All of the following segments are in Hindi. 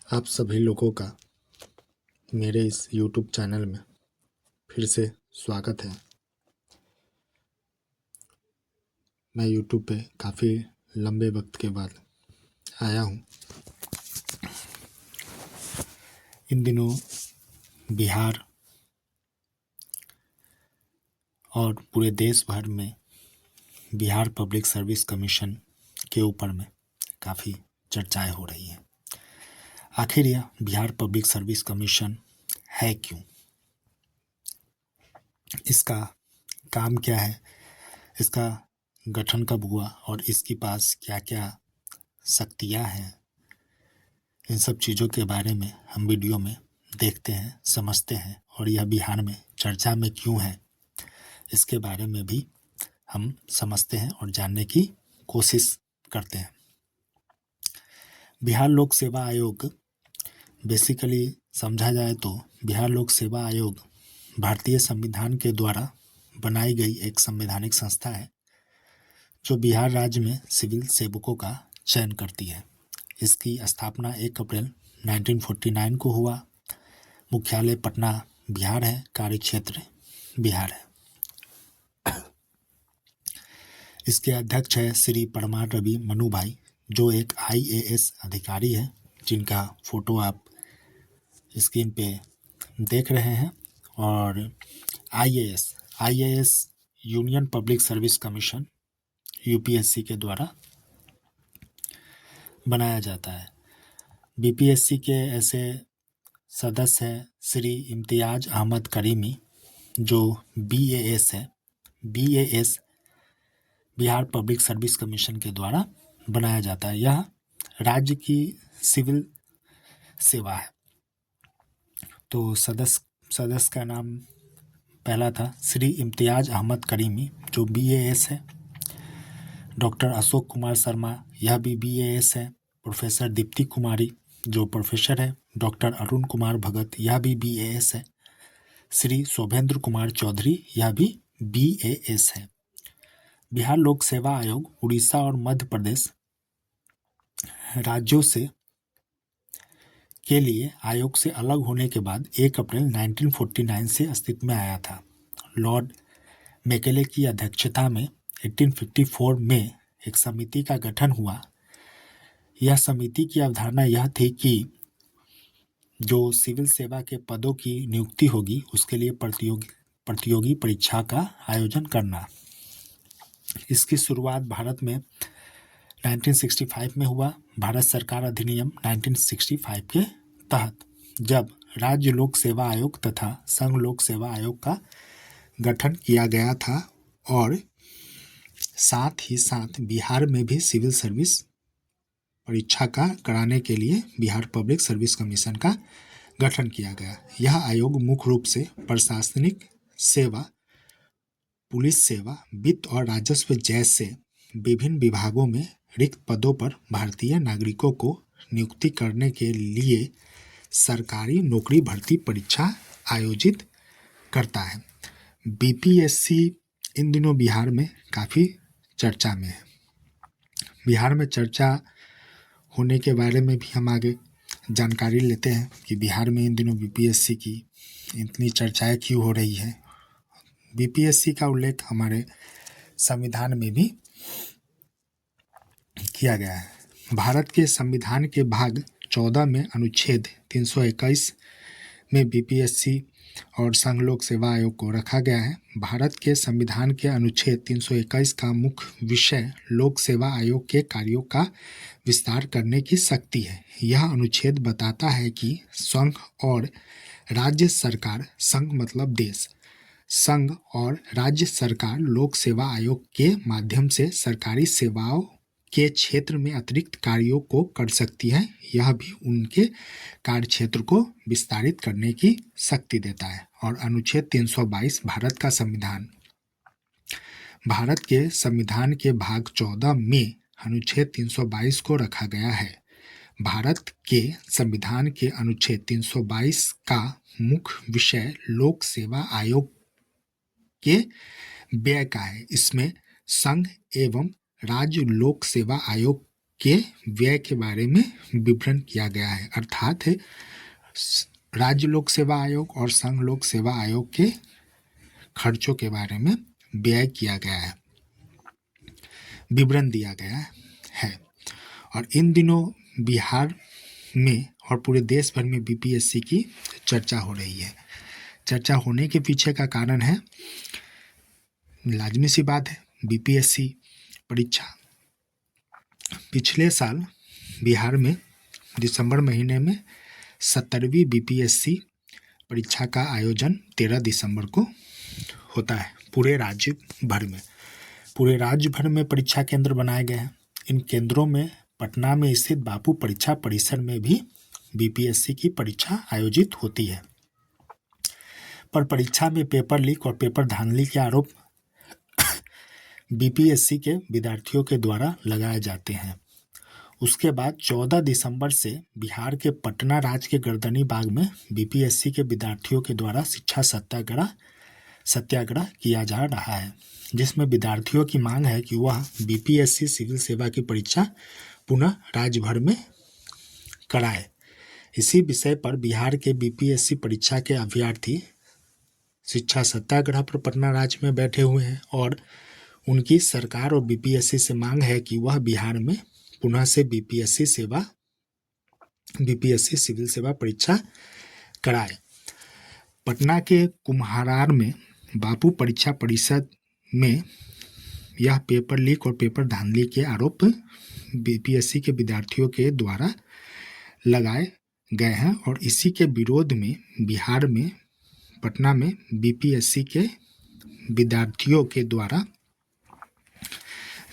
आप सभी लोगों का मेरे इस YouTube चैनल में फिर से स्वागत है। मैं YouTube पे काफ़ी लंबे वक्त के बाद आया हूँ। इन दिनों बिहार और पूरे देश भर में बिहार पब्लिक सर्विस कमीशन के ऊपर में काफ़ी चर्चाएं हो रही हैं। आखिर यह बिहार पब्लिक सर्विस कमीशन है क्यों, इसका काम क्या है, इसका गठन कब हुआ और इसके पास क्या क्या शक्तियाँ हैं, इन सब चीज़ों के बारे में हम वीडियो में देखते हैं, समझते हैं और यह बिहार में चर्चा में क्यों है इसके बारे में भी हम समझते हैं और जानने की कोशिश करते हैं। बिहार लोक सेवा आयोग बेसिकली समझा जाए तो बिहार लोक सेवा आयोग भारतीय संविधान के द्वारा बनाई गई एक संवैधानिक संस्था है जो बिहार राज्य में सिविल सेवकों का चयन करती है। इसकी स्थापना 1 अप्रैल 1949 को हुआ। मुख्यालय पटना बिहार है, कार्यक्षेत्र बिहार है। इसके अध्यक्ष है श्री परमार रवि मनु भाई, जो एक IAS अधिकारी है, जिनका फोटो आप स्क्रीन पे देख रहे हैं। और IAS union public service commission UPSC के द्वारा बनाया जाता है। BPSC के ऐसे सदस्य हैं श्री इम्तियाज अहमद करीमी, जो BAS है। BAS Bihar public service commission के द्वारा बनाया जाता है। यह राज्य की सिविल सेवा है। तो सदस्य का नाम पहला था श्री इम्तियाज अहमद करीमी, जो BAS है। डॉक्टर अशोक कुमार शर्मा, यह भी BAS है। प्रोफेसर दीप्ति कुमारी, जो प्रोफेसर है। डॉक्टर अरुण कुमार भगत, यह भी BAS है। श्री शोभेंद्र कुमार चौधरी, यह भी BAS है। बिहार लोक सेवा आयोग उड़ीसा और मध्य प्रदेश राज्यों से के लिए आयोग से अलग होने के बाद 1 अप्रैल 1949 से अस्तित्व में आया था। लॉर्ड मैकेले की अध्यक्षता में 1854 में एक समिति का गठन हुआ। यह समिति की अवधारणा यह थी कि जो सिविल सेवा के पदों की नियुक्ति होगी उसके लिए प्रतियोगी परीक्षा का आयोजन करना। इसकी शुरुआत भारत में 1965 में हुआ। भारत सरकार अधिनियम 1965 के तहत जब राज्य लोक सेवा आयोग तथा संघ लोक सेवा आयोग का गठन किया गया था और साथ ही साथ बिहार में भी सिविल सर्विस परीक्षा का कराने के लिए बिहार पब्लिक सर्विस कमीशन का गठन किया गया। यह आयोग मुख्य रूप से प्रशासनिक सेवा, पुलिस सेवा, वित्त और राजस्व जैसे विभिन्न विभागों में रिक्त पदों पर भारतीय नागरिकों को नियुक्ति करने के लिए सरकारी नौकरी भर्ती परीक्षा आयोजित करता है। BPSC इन दिनों बिहार में काफ़ी चर्चा में है। बिहार में चर्चा होने के बारे में भी हम आगे जानकारी लेते हैं कि बिहार में इन दिनों BPSC की इतनी चर्चाएं क्यों हो रही है। BPSC का उल्लेख हमारे संविधान में भी किया गया है। भारत के संविधान के भाग 14 में अनुच्छेद 321 में BPSC और संघ लोक सेवा आयोग को रखा गया है। भारत के संविधान के अनुच्छेद 321 का मुख्य विषय लोक सेवा आयोग के कार्यों का विस्तार करने की शक्ति है। यह अनुच्छेद बताता है कि संघ और राज्य सरकार, संघ मतलब देश, संघ और राज्य सरकार लोक सेवा आयोग के माध्यम से सरकारी सेवाओं के क्षेत्र में अतिरिक्त कार्यों को कर सकती है। यह भी उनके कार्य क्षेत्र को विस्तारित करने की शक्ति देता है। और अनुच्छेद 322 भारत के संविधान के भाग 14 में अनुच्छेद 322 को रखा गया है। भारत के संविधान के अनुच्छेद 322 का मुख्य विषय लोक सेवा आयोग के व्यय का है। इसमें संघ एवं राज्य लोक सेवा आयोग के व्यय के बारे में विवरण किया गया है, अर्थात राज्य लोक सेवा आयोग और संघ लोक सेवा आयोग के खर्चों के बारे में व्यय किया गया है, विवरण दिया गया है। और इन दिनों बिहार में और पूरे देश भर में बीपीएससी की चर्चा हो रही है। चर्चा होने के पीछे का कारण है, लाजमी सी बात है, बीपीएससी परीक्षा पिछले साल बिहार में दिसंबर महीने में 70वीं बीपीएससी परीक्षा का आयोजन 13 दिसंबर को होता है पूरे राज्य भर में। पूरे राज्य भर में परीक्षा केंद्र बनाए गए हैं। इन केंद्रों में पटना में स्थित बापू परीक्षा परिसर में भी बीपीएससी की परीक्षा आयोजित होती है, पर परीक्षा में पेपर लीक और पेपर धांधली के आरोप बीपीएससी के विद्यार्थियों के द्वारा लगाए जाते हैं। उसके बाद 14 दिसंबर से बिहार के पटना राज्य के गर्दनी बाग में बीपीएससी के विद्यार्थियों के द्वारा शिक्षा सत्याग्रह किया जा रहा है, जिसमें विद्यार्थियों की मांग है कि वह बीपीएससी सिविल सेवा की परीक्षा पुनः राज्य भर में कराए। इसी विषय पर बिहार के बीपीएससी परीक्षा के अभ्यर्थी शिक्षा सत्याग्रह पर पटना राज्य में बैठे हुए हैं और उनकी सरकार और बीपीएससी से मांग है कि वह बिहार में पुनः से बीपीएससी सिविल सेवा परीक्षा कराए। पटना के कुम्हारार में बापू परीक्षा परिषद में यह पेपर लीक और पेपर धांधली के आरोप बीपीएससी के विद्यार्थियों के द्वारा लगाए गए हैं और इसी के विरोध में बिहार में पटना में बीपीएससी के विद्यार्थियों के द्वारा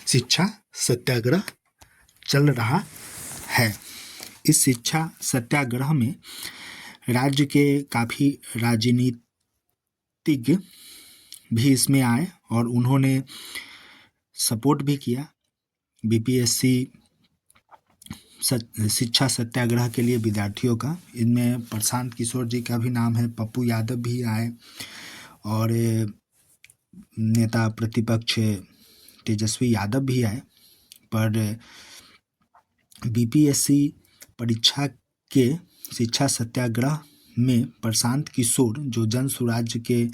शिक्षा सत्याग्रह चल रहा है। इस शिक्षा सत्याग्रह में राज्य के काफ़ी राजनीतिज्ञ भी इसमें आए और उन्होंने सपोर्ट भी किया बीपीएससी शिक्षा सत्याग्रह के लिए विद्यार्थियों का। इनमें प्रशांत किशोर जी का भी नाम है, पप्पू यादव भी आए और नेता प्रतिपक्ष तेजस्वी यादव भी आए। पर बीपीएससी परीक्षा के शिक्षा सत्याग्रह में प्रशांत किशोर जो जन स्वराज्य के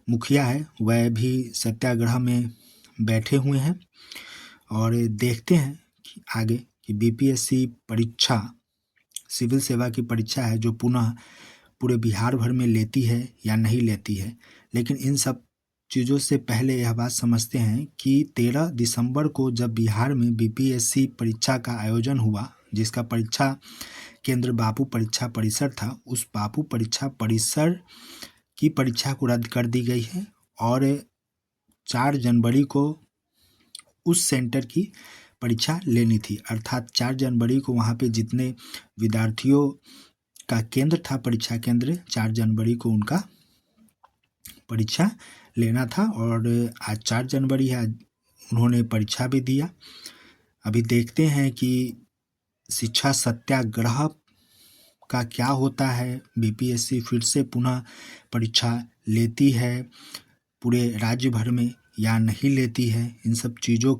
मुखिया है, वह भी सत्याग्रह में बैठे हुए हैं और देखते हैं कि आगे कि बीपीएससी परीक्षा सिविल सेवा की परीक्षा है जो पुनः पूरे बिहार भर में लेती है या नहीं लेती है। लेकिन इन सब चीज़ों से पहले यह बात समझते हैं कि 13 दिसंबर को जब बिहार में बीपीएससी परीक्षा का आयोजन हुआ, जिसका परीक्षा केंद्र बापू परीक्षा परिसर था, उस बापू परीक्षा परिसर की परीक्षा को रद्द कर दी गई है और 4 जनवरी को उस सेंटर की परीक्षा लेनी थी। अर्थात 4 जनवरी को वहाँ पे जितने विद्यार्थियों का केंद्र था, परीक्षा केंद्र, 4 जनवरी को उनका परीक्षा लेना था और आज 4 जनवरी है, उन्होंने परीक्षा भी दिया। अभी देखते हैं कि शिक्षा सत्याग्रह का क्या होता है, बीपीएससी फिर से पुनः परीक्षा लेती है पूरे राज्य भर में या नहीं लेती है। इन सब चीज़ों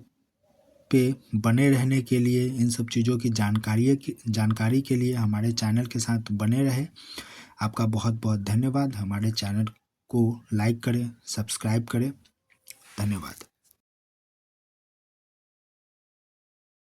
पे बने रहने के लिए, इन सब चीज़ों की जानकारी के लिए हमारे चैनल के साथ बने रहे। आपका बहुत बहुत धन्यवाद। हमारे चैनल को लाइक करें, सब्सक्राइब करें। धन्यवाद।